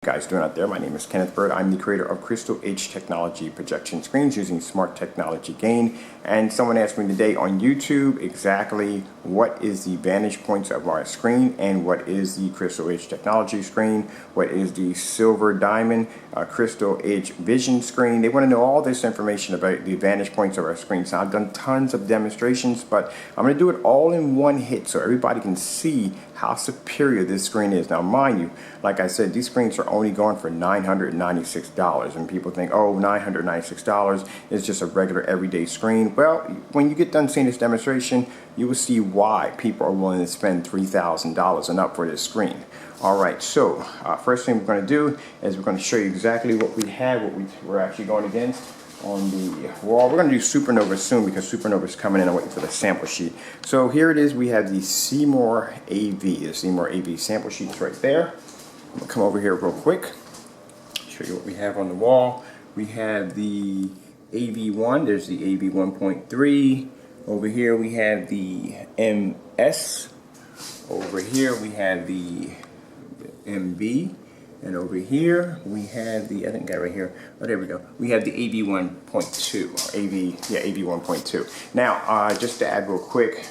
guys doing out there? My name is Kenneth Bird. I'm the creator of Crystal H Technology projection screens using smart technology gain. And someone asked me today on YouTube exactly what is the vantage points of our screen and what is the Crystal H Technology screen, what is the Silver Diamond Crystal H Vision screen. They want to know all this information about the vantage points of our screen. So I've done tons of demonstrations, but I'm going to do it all in one hit so everybody can see how superior this screen is. Now mind you, like I said, these screens are only going for $996, and people think, oh, $996 is just a regular everyday screen. Well, when you get done seeing this demonstration, you will see why people are willing to spend $3,000 and up for this screen. Alright, so first thing we're going to do is we're going to show you exactly what we have, what we're actually going against on the wall. We're going to do Supernova soon because Supernova is coming in. I'm waiting for the sample sheet. So here it is. We have the Seymour AV. The Seymour AV sample sheet's right there. I'm going to come over here real quick, show you what we have on the wall. We have the AV1. There's the AV 1.3. Over here we have the MS. Over here we have the MB. And over here we have the, I think I got right here, oh there we go, we have the AV 1.2, AV 1.2. Now just to add real quick,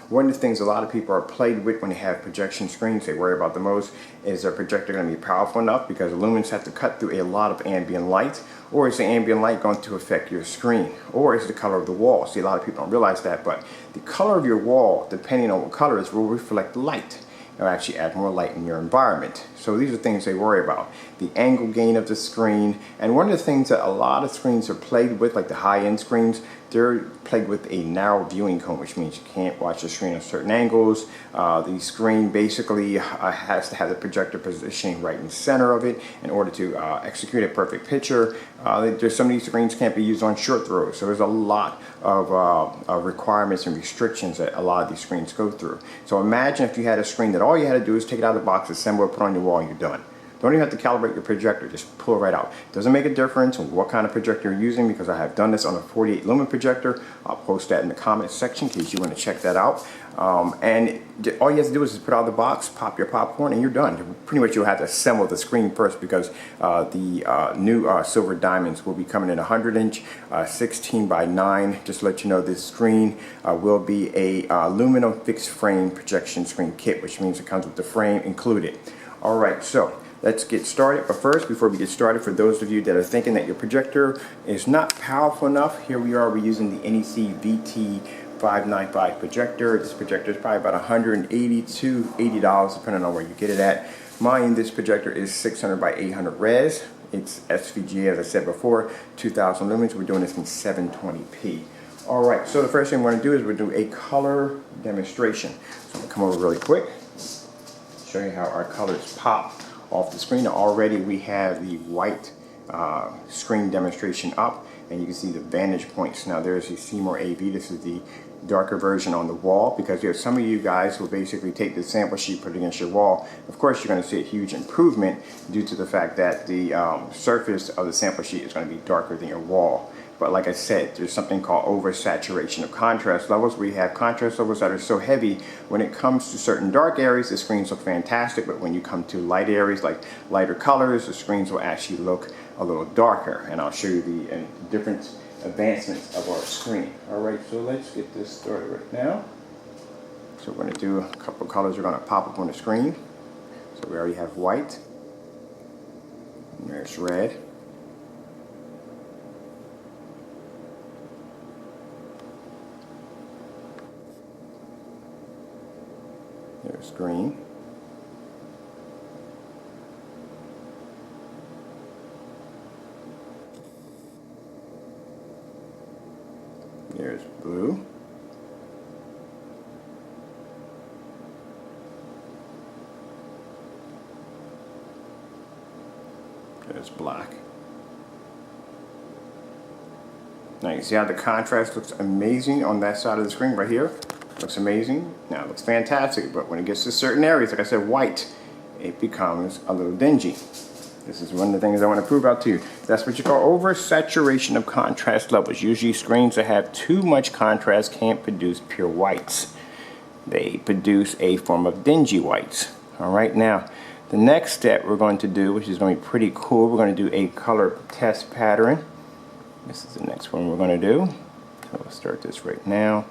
one of the things a lot of people are plagued with when they have projection screens, they worry about the most, is their projector going to be powerful enough, because lumens have to cut through a lot of ambient light, or is the ambient light going to affect your screen, or is the color of the wall? See, a lot of people don't realize that, but the color of your wall, depending on what color it is, will reflect light. It'll actually add more light in your environment. So these are things they worry about. The angle gain of the screen, and one of the things that a lot of screens are plagued with, like the high-end screens, they're plagued with a narrow viewing cone, which means you can't watch the screen at certain angles. The screen basically has to have the projector positioning right in the center of it in order to execute a perfect picture. There's some of these screens can't be used on short throws, so there's a lot of requirements and restrictions that a lot of these screens go through. So imagine if you had a screen that all you had to do is take it out of the box, assemble it, put it on your wall, and you're done. Don't even have to calibrate your projector, just pull it right out. Doesn't make a difference on what kind of projector you're using, because I have done this on a 48 lumen projector. I'll post that in the comments section in case you want to check that out. And all you have to do is just put out of the box, pop your popcorn, and you're done. Pretty much you'll have to assemble the screen first, because the new Silver Diamonds will be coming in 100-inch, 16 by 9. Just to let you know, this screen will be a aluminum fixed frame projection screen kit, which means it comes with the frame included. Alright, so let's get started. But first, before we get started, for those of you that are thinking that your projector is not powerful enough, here we are. We're using the NEC VT595 projector. This projector is probably about $180 to $80 depending on where you get it at. Mine, this projector is 600 by 800 res. It's SVGA, as I said before, 2000 lumens. We're doing this in 720p. Alright, so the first thing we're going to do is we'll do a color demonstration. So I'm going to come over really quick, show you how our colors pop off the screen. Already we have the white screen demonstration up, and you can see the vantage points. Now there's the Seymour AV. This is the darker version on the wall, because there's some of you guys who basically take the sample sheet, put it against your wall. Of course you're going to see a huge improvement due to the fact that the surface of the sample sheet is going to be darker than your wall. But like I said, there's something called oversaturation of contrast levels, where you have contrast levels that are so heavy, when it comes to certain dark areas, the screens look fantastic, but when you come to light areas like lighter colors, the screens will actually look a little darker. And I'll show you the different advancements of our screen. Alright, so let's get this started right now. So we're going to do a couple of colors. We're going to pop up on the screen. So we already have white, and there's red. There's green. There's blue. There's black. Now you see how the contrast looks amazing on that side of the screen right here. Looks amazing. Now it looks fantastic, but when it gets to certain areas, like I said, white, it becomes a little dingy. This is one of the things I want to prove out to you. That's what you call oversaturation of contrast levels. Usually screens that have too much contrast can't produce pure whites. They produce a form of dingy whites. All right, now The next step we're going to do, which is going to be pretty cool, we're going to do a color test pattern. This is the next one we're going to do. So we'll start this right now.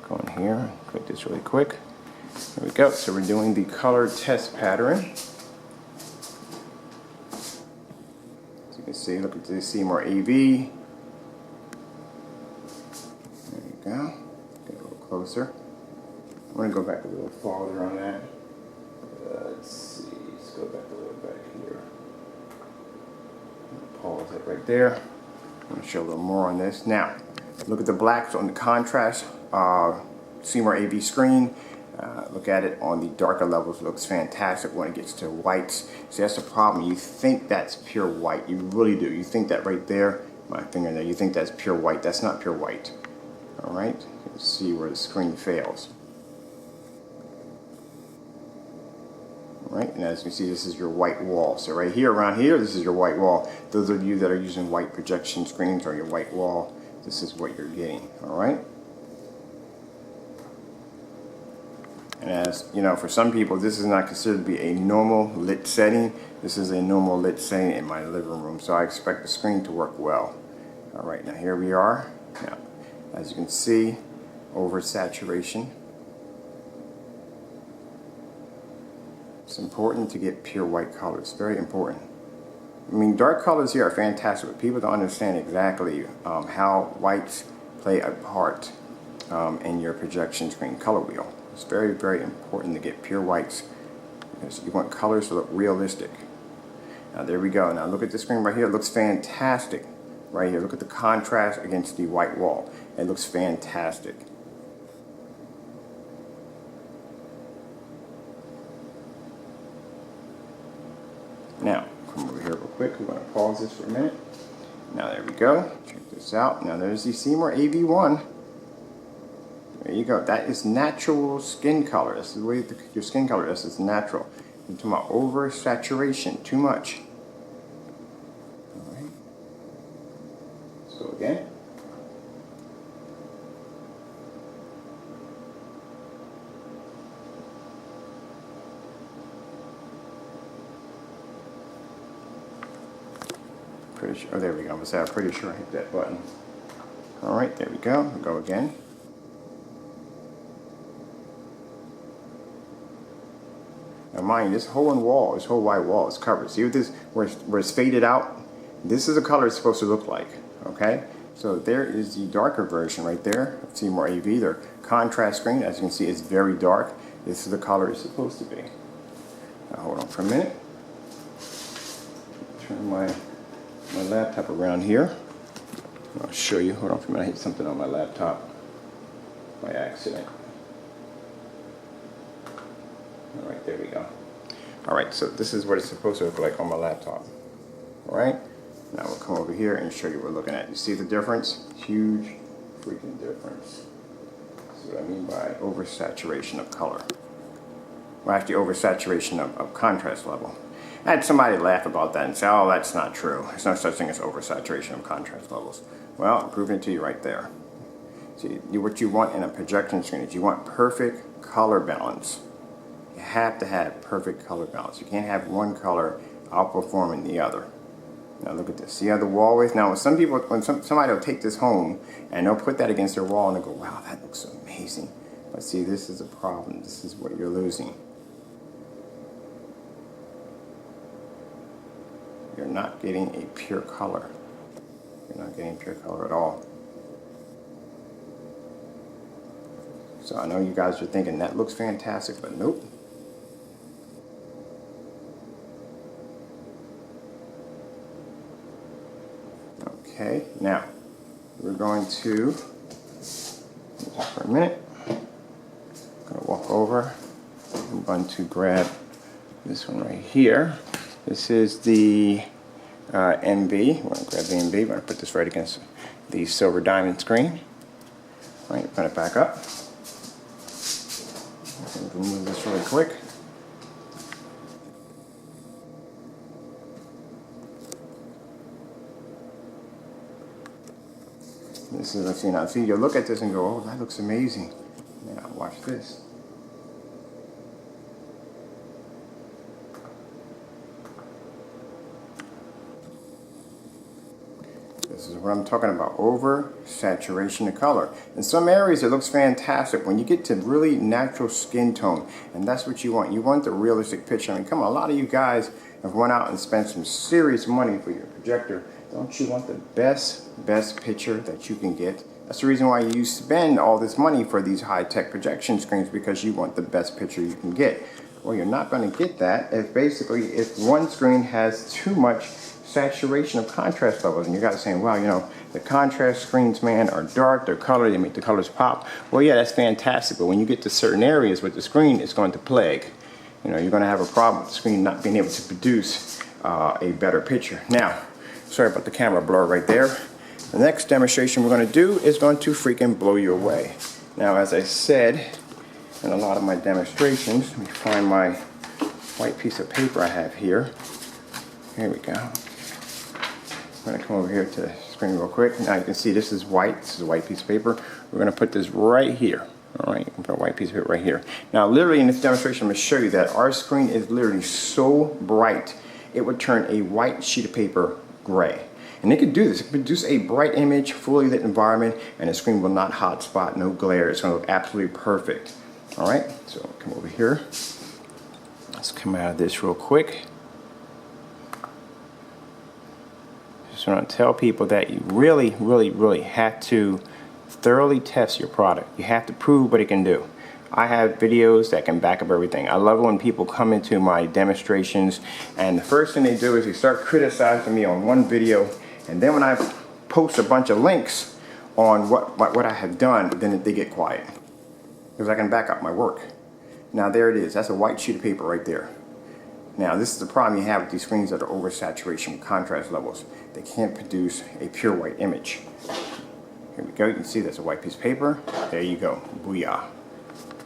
Go in here, click this really quick. There we go. So we're doing the color test pattern. As you can see, look at the Seymour AV. There you go. Get a little closer. I'm going to go back a little farther on that. Let's see. Let's go back a little back here. Pause it right there. I'm going to show a little more on this. Now, look at the blacks on the contrast Seymour AV screen. Look at it on the darker levels. It looks fantastic when it gets to whites. See, that's the problem. You think that's pure white. You really do. You think that right there, my finger there, you think that's pure white. That's not pure white. All right? You can see where the screen fails. All right? And as you can see, this is your white wall. So right here, around here, this is your white wall. Those of you that are using white projection screens or your white wall, this is what you're getting. All right? And as you know, for some people, this is not considered to be a normal lit setting. This is a normal lit setting in my living room, so I expect the screen to work well. All right, now here we are. Now, as you can see, oversaturation. It's important to get pure white colors. Very important. I mean, dark colors here are fantastic, but people don't understand exactly how whites play a part in your projection screen color wheel. It's very, very important to get pure whites because you want colors to look realistic. Now there we go. Now look at the screen right here. It looks fantastic right here. Look at the contrast against the white wall. It looks fantastic. Now, come over here real quick. We're going to pause this for a minute. Now there we go. Check this out. Now there's the Seymour AV1. There you go. That is natural skin color. That's the way your skin color is. It's natural. I'm talking about oversaturation. Too much. All right. Let's go again. Pretty sure. Oh, there we go. I'm pretty sure I hit that button. All right. There we go. We'll go again. Now mind you, this whole wall, this whole white wall is covered. See what this, where it's faded out? This is the color it's supposed to look like, okay? So there is the darker version right there of Seymour AV. Their contrast screen, as you can see, is very dark. This is the color it's supposed to be. Now hold on for a minute. Turn my laptop around here. I'll show you. Hold on for a minute. I hit something on my laptop by accident. All right, there we go. All right, so this is what it's supposed to look like on my laptop. All right, now we'll come over here and show you what we're looking at. You see the difference? Huge freaking difference. That's what I mean by oversaturation of color. Well, actually, oversaturation of contrast level. I had somebody laugh about that and say, oh, that's not true. There's no such thing as oversaturation of contrast levels. Well, I'm proving it to you right there. See, what you want in a projection screen is you want perfect color balance. You have to have perfect color balance. You can't have one color outperforming the other. Now look at this. See how the wall is? Now some people, when somebody will take this home and they'll put that against their wall and they'll go, wow, that looks amazing. But see, this is a problem. This is what you're losing. You're not getting a pure color. You're not getting pure color at all. So I know you guys are thinking that looks fantastic, but nope. Okay, now we're going to, for a minute, I'm going to walk over. I'm going to grab this one right here. This is the MV. We're going to grab the MV. We're going to put this right against the silver diamond screen. All right, put it back up. I'm going to remove this really quick. This is, let's see now. See, you look at this and go, oh, that looks amazing. Now, watch this. This is what I'm talking about, over saturation of color. In some areas it looks fantastic when you get to really natural skin tone, and that's what you want. You want the realistic picture. I mean, come on, a lot of you guys have went out and spent some serious money for your projector. Don't you want the best picture that you can get? That's the reason why you spend all this money for these high-tech projection screens, because you want the best picture you can get. Well, you're not going to get that if one screen has too much saturation of contrast levels. And you guys saying, well, you know, the contrast screens, man, are dark, they're colored, they make the colors pop. Well, yeah, that's fantastic, but when you get to certain areas with the screen, it's going to plague. You know, you're going to have a problem with the screen not being able to produce a better picture. Now, sorry about the camera blur right there. The next demonstration we're going to do is going to freaking blow you away. Now, as I said in a lot of my demonstrations, let me find my white piece of paper I have here. Here we go. I'm going to come over here to the screen real quick. Now you can see this is white. This is a white piece of paper. We're going to put this right here. All right, put a white piece of paper right here. Now, literally in this demonstration, I'm going to show you that our screen is literally so bright, it would turn a white sheet of paper gray. And it can do this. It can produce a bright image, fully lit environment, and the screen will not hotspot, no glare. It's going to look absolutely perfect. All right, so come over here. Let's come out of this real quick. Just want to tell people that you really have to thoroughly test your product. You have to prove what it can do. I have videos that can back up everything. I love when people come into my demonstrations and the first thing they do is they start criticizing me on one video, and then when I post a bunch of links on what I have done, then they get quiet because I can back up my work. Now there it is. That's a white sheet of paper right there. Now this is the problem you have with these screens that are oversaturation with contrast levels. They can't produce a pure white image. Here we go. You can see that's a white piece of paper. There you go. Booyah.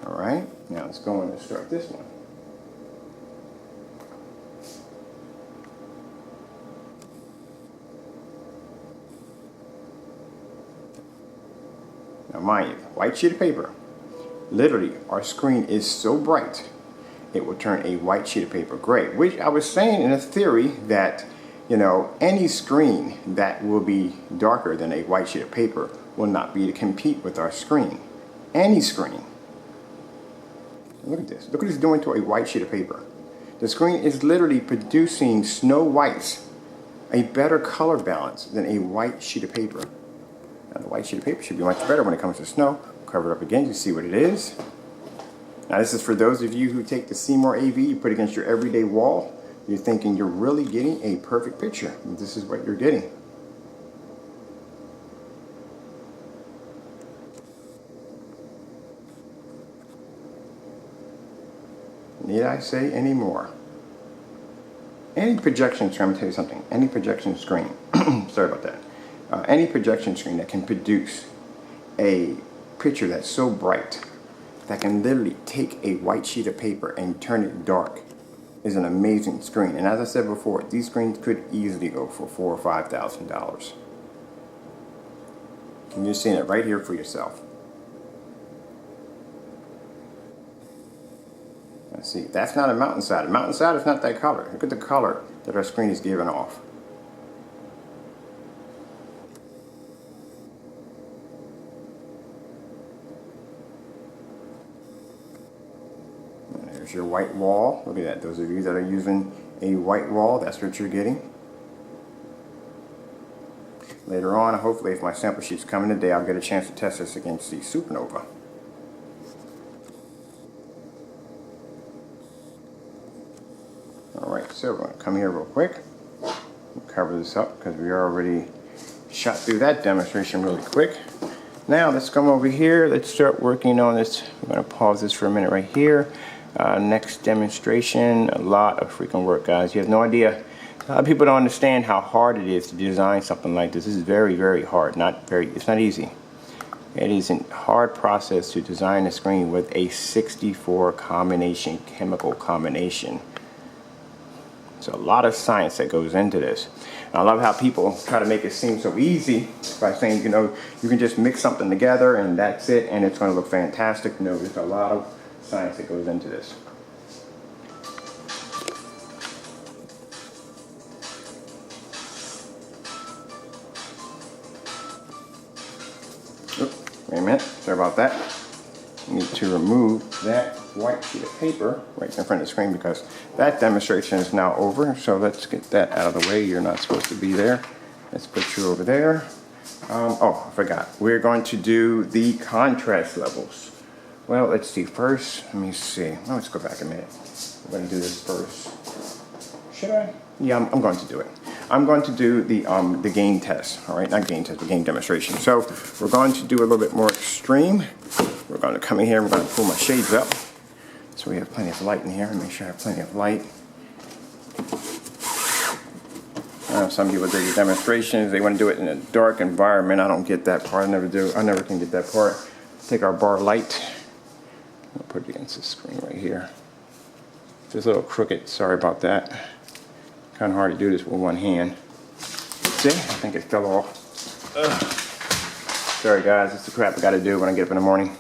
All right. Now let's go and start this one. Now mind you, white sheet of paper. Literally, our screen is so bright, it will turn a white sheet of paper gray, which I was saying in a theory that, you know, any screen that will be darker than a white sheet of paper will not be to compete with our screen. Any screen. Look at this. Look what it's doing to a white sheet of paper. The screen is literally producing snow whites, a better color balance than a white sheet of paper. Now the white sheet of paper should be much better when it comes to snow. Cover it up again, you see what it is. Now this is for those of you who take the Seymour AV, you put it against your everyday wall. You're thinking you're really getting a perfect picture. This is what you're getting. Need I say any more? Any projection screen, I'm going to tell you something. Any projection screen, sorry about that. Any projection screen that can produce a picture that's so bright that can literally take a white sheet of paper and turn it dark is an amazing screen. And as I said before, these screens could easily go for $4,000 or $5,000. And you're seeing it right here for yourself. Let's see, that's not a mountainside. A mountainside is not that color. Look at the color that our screen is giving off. And there's your white wall. Look at that. Those of you that are using a white wall, that's what you're getting. Later on, hopefully if my sample sheets come in today, I'll get a chance to test this against the supernova. Alright, so we're going to come here real quick and cover this up because we already shot through that demonstration really quick. Now let's come over here. Let's start working on this. I'm going to pause this for a minute right here. Next demonstration, a lot of freaking work, guys. You have no idea. A lot of people don't understand how hard it is to design something like this. This is very, very hard. It's not easy. It is a hard process to design a screen with a 64 combination, chemical combination. There's a lot of science that goes into this. And I love how people try to make it seem so easy by saying, you know, you can just mix something together and that's it and it's going to look fantastic. No, there's a lot of science that goes into this. Wait a minute, sorry about that. I need to remove that white sheet of paper right in front of the screen because that demonstration is now over. So let's get that out of the way. You're not supposed to be there. Let's put you over there. Oh, I forgot. We're going to do the contrast levels. Well, let's see first. Let me see. Oh, let's go back a minute. We're going to do this first. Should I? Yeah, I'm going to do it. I'm going to do the gain test. All right, not gain test, but gain demonstration. So we're going to do a little bit more extreme. We're going to come in here. We're going to pull my shades up so we have plenty of light in here. Make sure I have plenty of light. Some people do your demonstrations. They want to do it in a dark environment. I don't get that part. I never do. I never can get that part. Take our bar light. I'll put it against the screen right here. Just a little crooked. Sorry about that. Kind of hard to do this with one hand. See? I think it fell off. Ugh. Sorry guys, it's the crap I got to do when I get up in the morning.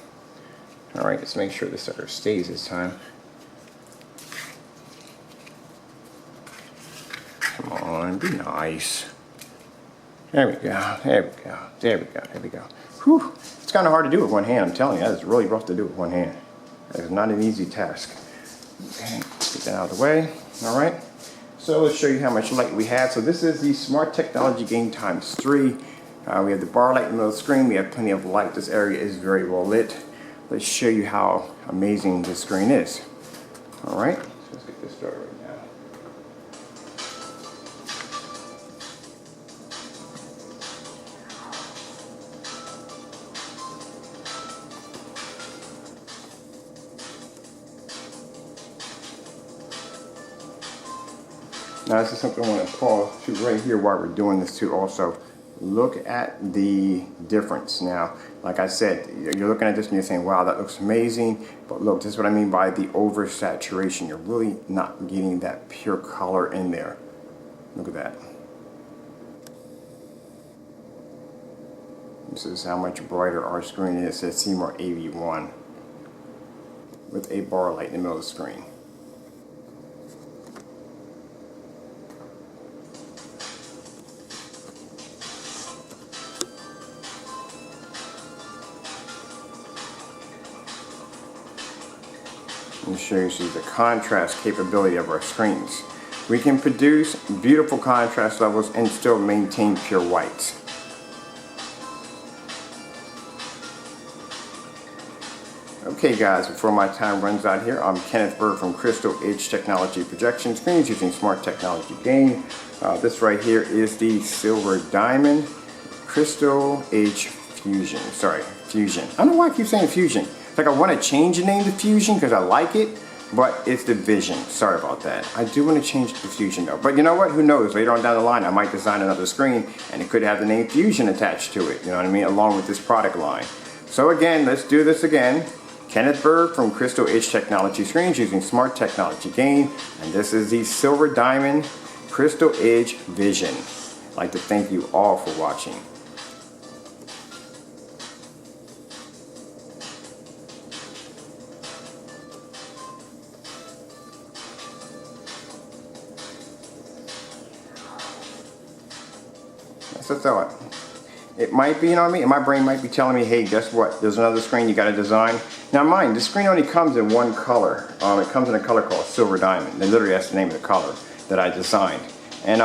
All right, let's make sure this sucker stays this time. Come on, be nice. There we go, there we go, there we go, there we go. Whew, it's kind of hard to do with one hand, I'm telling you. That is really rough to do with one hand. That is not an easy task. Okay, get that out of the way, all right. So let's show you how much light we have. So this is the Smart Technology Gain times 3. We have the bar light in the middle of the screen. We have plenty of light. This area is very well lit. Let's show you how amazing this screen is. All right, so let's get this started right now. Now this is something I want to pause to right here while we're doing this too also. Look at the difference. Now, like I said, you're looking at this and you're saying, wow, that looks amazing. But look, this is what I mean by the oversaturation. You're really not getting that pure color in there. Look at that. This is how much brighter our screen is. It says Seymour AV1 with a bar light in the middle of the screen. Let me show you the contrast capability of our screens. We can produce beautiful contrast levels and still maintain pure whites. Okay guys, before my time runs out here, I'm Kenneth Bird from Crystal Edge Technology Projection Screens using Smart Technology Gain. This right here is the Silver Diamond Crystal Edge Fusion. Sorry, Fusion. I don't know why I keep saying Fusion. Like I want to change the name to Fusion because I like it, but it's the Vision. Sorry about that. I do want to change it to Fusion though. But you know what? Who knows? Later on down the line, I might design another screen and it could have the name Fusion attached to it. You know what I mean? Along with this product line. So again, let's do this again. Kenneth Bird from Crystal Edge Technology Screens using Smart Technology Gain. And this is the Silver Diamond Crystal Edge Vision. I'd like to thank you all for watching. That's a thought. It might be, you know what I mean? My brain might be telling me, hey, guess what? There's another screen you got to design. Now mind, this screen only comes in one color. It comes in a color called Silver Diamond. They literally, that's the name of the color that I designed. And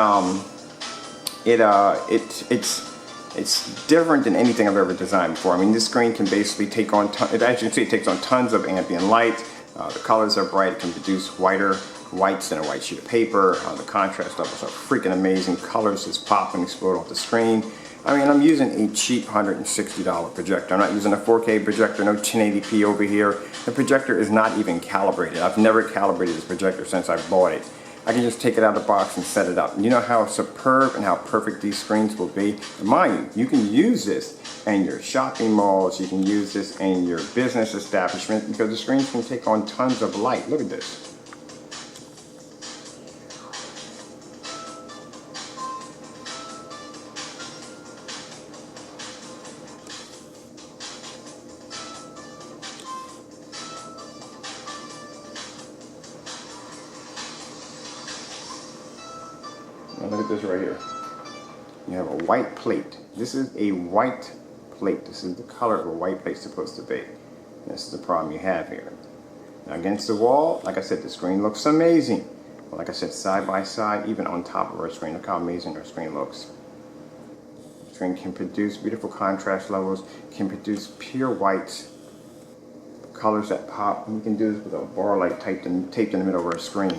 it's different than anything I've ever designed before. I mean, this screen can basically take on, as you can see, it takes on tons of ambient light. The colors are bright. It can produce whiter whites than a white sheet of paper. The contrast levels are freaking amazing. Colors just pop and explode off the screen. I mean, I'm using a cheap $160 projector. I'm not using a 4K projector, no 1080p over here. The projector is not even calibrated. I've never calibrated this projector since I bought it. I can just take it out of the box and set it up. And you know how superb and how perfect these screens will be? And mind you, you can use this in your shopping malls, you can use this in your business establishment because the screens can take on tons of light. Look at this. Now look at this right here. You have a white plate. This is a white plate. This is the color of a white plate supposed to be. This is the problem you have here. Now against the wall, like I said, the screen looks amazing. But like I said, side by side, even on top of our screen, look how amazing our screen looks. The screen can produce beautiful contrast levels, can produce pure whites, colors that pop. And we can do this with a bar light taped in the middle of our screen.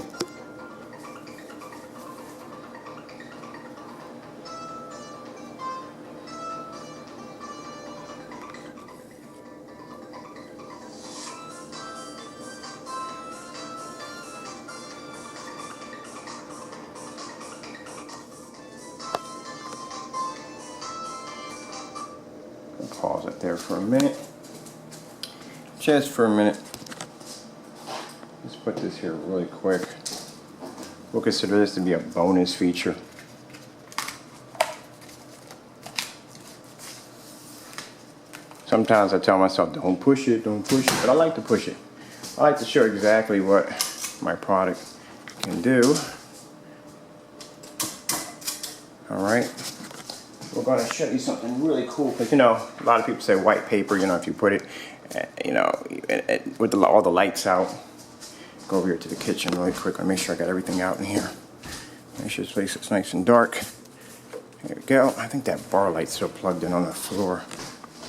Pause it there for a minute. Just for a minute. Let's put this here really quick. We'll consider this to be a bonus feature. Sometimes I tell myself, don't push it, but I like to push it. I like to show exactly what my product can do. All right. We're going to show you something really cool, because you know, a lot of people say white paper, you know, if you put it, you know, with all the lights out. Go over here to the kitchen really quick. I'll make sure I got everything out in here. Make sure this place is nice and dark. There we go. I think that bar light's still plugged in on the floor.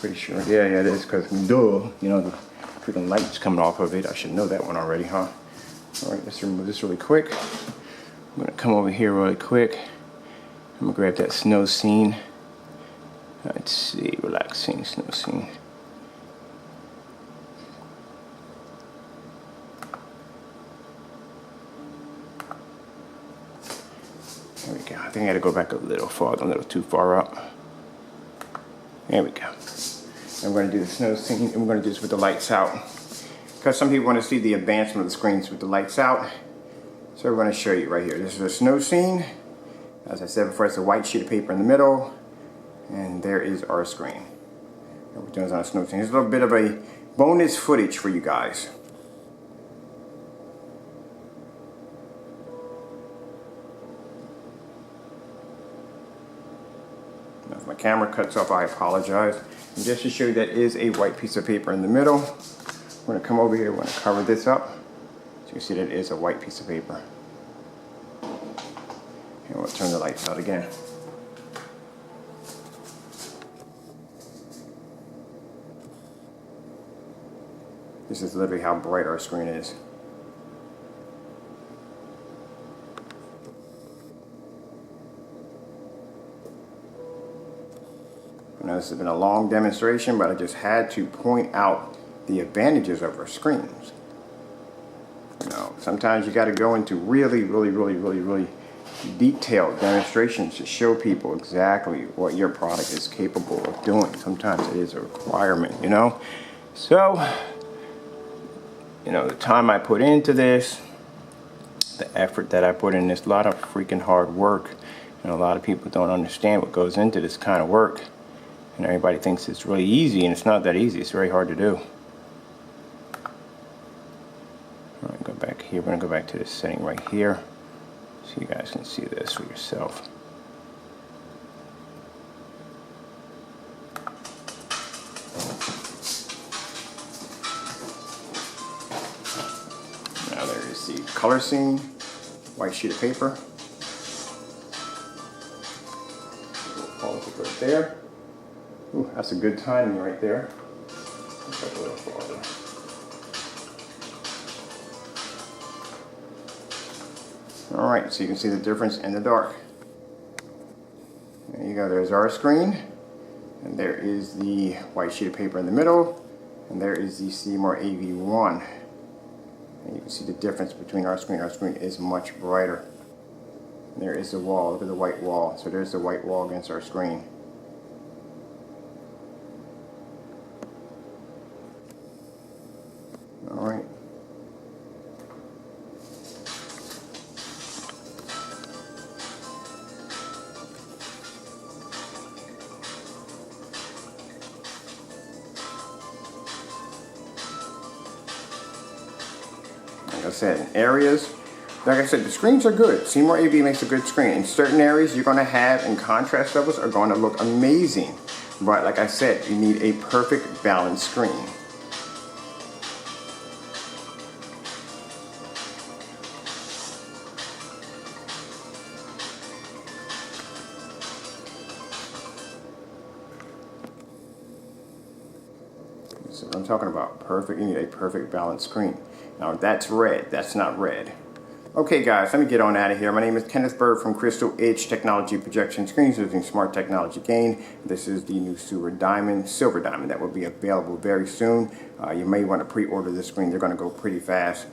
Pretty sure. Yeah, it is, because duh, you know, the freaking light's coming off of it. I should know that one already, huh? All right, let's remove this really quick. I'm going to come over here really quick. I'm going to grab that snow scene. Let's see, relaxing snow scene. There we go. I think I got to go back a little farther, a little too far up. There we go. And we're going to do the snow scene, and we're going to do this with the lights out. Because some people want to see the advancement of the screens with the lights out. So we're going to show you right here. This is a snow scene. As I said before, it's a white sheet of paper in the middle. And there is our screen. And we're doing this on a snow scene. Here's a little bit of a bonus footage for you guys. Now, if my camera cuts off, I apologize. And just to show you that is a white piece of paper in the middle, we're going to come over here, we're going to cover this up. So you see that it is a white piece of paper. And we'll turn the lights out again. This is literally how bright our screen is. I know this has been a long demonstration, but I just had to point out the advantages of our screens. You know, sometimes you got to go into really detailed demonstrations to show people exactly what your product is capable of doing. Sometimes it is a requirement, you know. So, you know, the time I put into this, the effort that I put in this, a lot of freaking hard work. And a lot of people don't understand what goes into this kind of work. And everybody thinks it's really easy, and it's not that easy. It's very hard to do. All right, go back here. We're going to go back to this setting right here so you guys can see this for yourself. Now there is the color scene, white sheet of paper. We'll pause it right there. Ooh, that's a good timing right there. Let's go a little farther. All right, so you can see the difference in the dark. There you go, there's our screen. And there is the white sheet of paper in the middle. And there is the Seymour AV1. And you can see the difference between our screen. Our screen is much brighter. And there is the wall, look at the white wall. So there's the white wall against our screen. All right. Like I said, in areas, like I said, the screens are good. Seymour AV makes a good screen. In certain areas, you're going to have, and contrast levels are going to look amazing. But like I said, you need a perfect balanced screen. So I'm talking about perfect, you need a perfect balanced screen. Now that's red, that's not red. Okay guys, let me get on out of here. My name is Kenneth Bird from Crystal Edge Technology Projection Screens using Smart Technology Gain. This is the new Silver Diamond that will be available very soon. You may want to pre-order this screen. They're going to go pretty fast.